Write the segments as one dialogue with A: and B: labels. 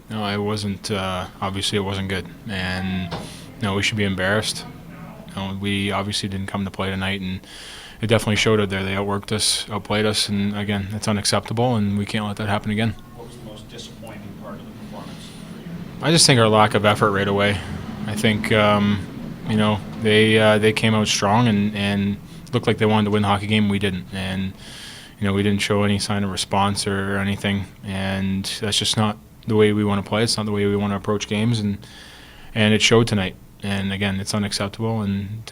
A: No, it wasn't. Obviously, it wasn't good, and no, we should be embarrassed. We obviously didn't come to play tonight, and it definitely showed out there. They outworked us, outplayed us, and again, it's unacceptable, and we can't let that happen again.
B: What was the most disappointing part of the performance for you?
A: I just think our lack of effort right away. I think they came out strong and looked like they wanted to win the hockey game. We didn't, and we didn't show any sign of response or anything, and that's just not the way we want to play. It's not the way we want to approach games, and it showed tonight. And again, it's unacceptable, and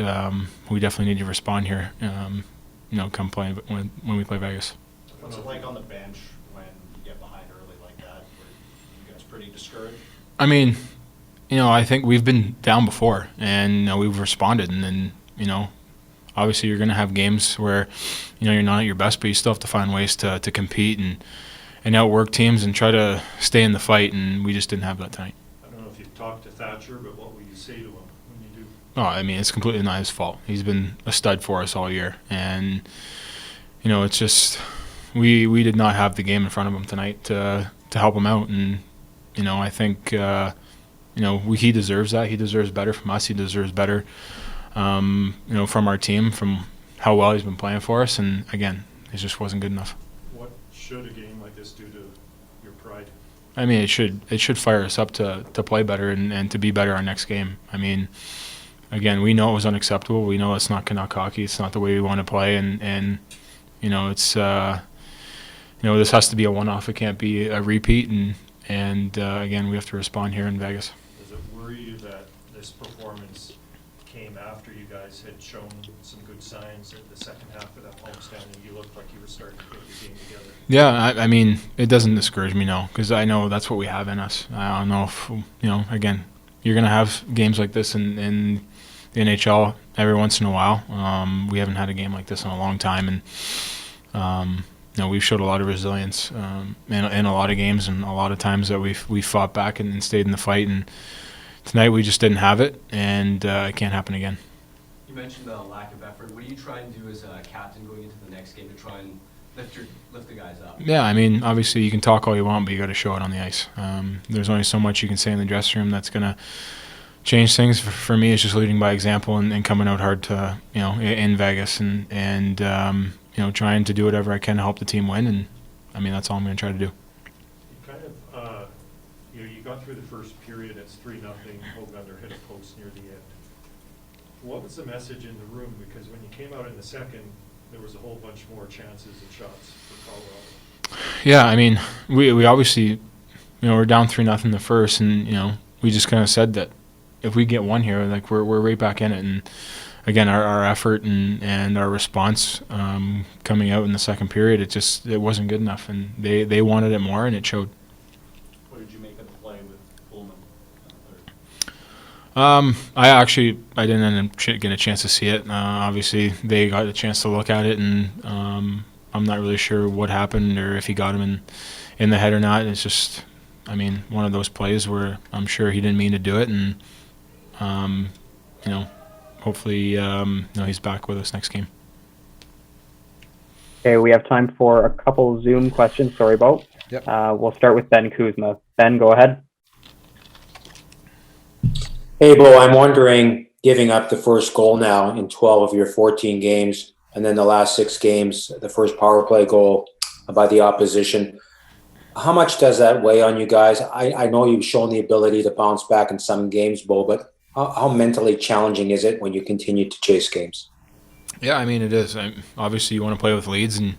A: we definitely need to respond here. Come play when we play Vegas.
B: What's it like on the bench when you get behind early like that? Were you guys pretty discouraged?
A: I mean, I think we've been down before, and we've responded. And then, obviously you're going to have games where, you're not at your best, but you still have to find ways to compete and outwork teams and try to stay in the fight. And we just didn't have that tonight.
C: I don't know if you've talked to Thatcher, but what will you say to him when you do?
A: Oh, I mean, it's completely not his fault. He's been a stud for us all year, and it's just we did not have the game in front of him tonight to help him out. And I think he deserves that. He deserves better from us. He deserves better, from our team, from how well he's been playing for us. And again, it just wasn't good enough.
C: What should a game like this do to your pride?
A: I mean, it should fire us up to play better and to be better our next game. I mean, again, we know it was unacceptable. We know it's not Canuck hockey. It's not the way we want to play, and it's this has to be a one-off. It can't be a repeat. And again, we have to respond here in Vegas.
C: Does it worry you that this performance came after you guys had shown some good signs in the second half of that homestand, and you looked like you were starting to get your game together?
A: Yeah, I mean, it doesn't discourage me, no, because I know that's what we have in us. I don't know if, again, you're going to have games like this in the NHL every once in a while. We haven't had a game like this in a long time, and we've showed a lot of resilience in a lot of games, and a lot of times that we fought back and stayed in the fight. And tonight we just didn't have it, and it can't happen again.
D: You mentioned the lack of effort. What do you try and do as a captain going into the next game to try and lift the guys up?
A: Yeah, I mean, obviously you can talk all you want, but you got to show it on the ice. There's only so much you can say in the dressing room that's gonna change things. For me, it's just leading by example and coming out hard to in Vegas and trying to do whatever I can to help the team win. And I mean, that's all I'm going to try to do.
C: You kind of, you got through the first period. It's 3-0. Horvat hit a post near the end. What was the message in the room? Because when you came out in the second, there was a whole bunch more chances and shots for Colorado.
A: Yeah, I mean, we obviously, we're down 3-0 in the first, and we just kind of said that if we get one here, like we're right back in it. And again, our effort and our response coming out in the second period, it wasn't good enough, and they wanted it more, and it showed.
B: What did you make of the play with Pullman?
A: I didn't end up getting a chance to see it. Obviously, they got a chance to look at it, and I'm not really sure what happened or if he got him in the head or not. It's just, I mean, one of those plays where I'm sure he didn't mean to do it, and hopefully he's back with us next game.
E: Okay, we have time for a couple Zoom questions. Sorry about.
F: Yep.
E: We'll start with Ben Kuzma. Ben, go ahead.
G: Hey, Bo, I'm wondering, giving up the first goal now in 12 of your 14 games, and then the last 6 games, the first power play goal by the opposition, how much does that weigh on you guys? I know you've shown the ability to bounce back in some games, Bo, but how mentally challenging is it when you continue to chase games?
A: Yeah, I mean, it is. Obviously, you want to play with leads, and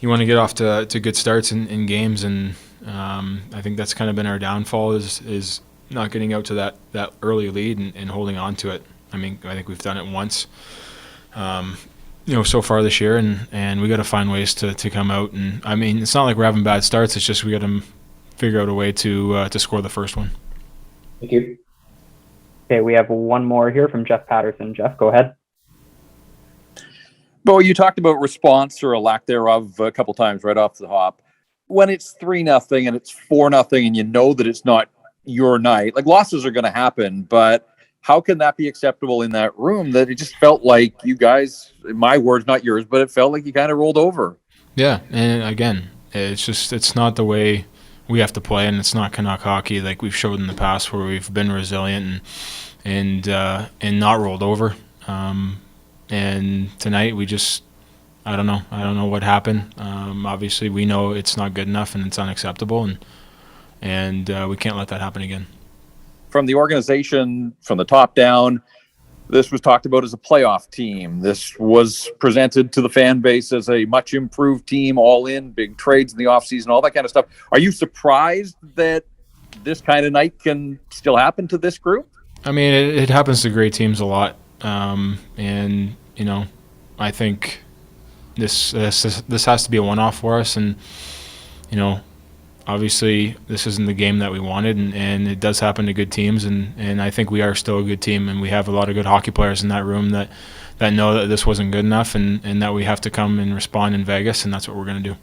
A: you want to get off to good starts in games, and I think that's kind of been our downfall is not getting out to that early lead and holding on to it. I mean, I think we've done it once, so far this year, and we got to find ways to come out. And I mean, it's not like we're having bad starts. It's just we got to figure out a way to score the first one.
G: Thank you.
E: Okay, we have one more here from Jeff Patterson. Jeff, go ahead.
F: Bo, you talked about response or a lack thereof a couple times right off the hop. When it's 3-0 and it's 4-0 and you know that it's not your night, like losses are going to happen, but how can that be acceptable in that room that it just felt like you guys, my words, not yours, but it felt like you kind of rolled over?
A: Yeah, and again, it's not the way we have to play, and it's not Canuck hockey like we've showed in the past where we've been resilient and not rolled over. And tonight we just, I don't know what happened. Obviously we know it's not good enough and it's unacceptable, and we can't let that happen again.
F: From the organization, from the top down, this was talked about as a playoff team. This was presented to the fan base as a much improved team, all in, big trades in the offseason, all that kind of stuff. Are you surprised that this kind of night can still happen to this group?
A: I mean, it happens to great teams a lot. And, you know, I think this has to be a one-off for us. And, you know, obviously this isn't the game that we wanted, and it does happen to good teams, and I think we are still a good team, and we have a lot of good hockey players in that room that know that this wasn't good enough, and that we have to come and respond in Vegas, and that's what we're going to do.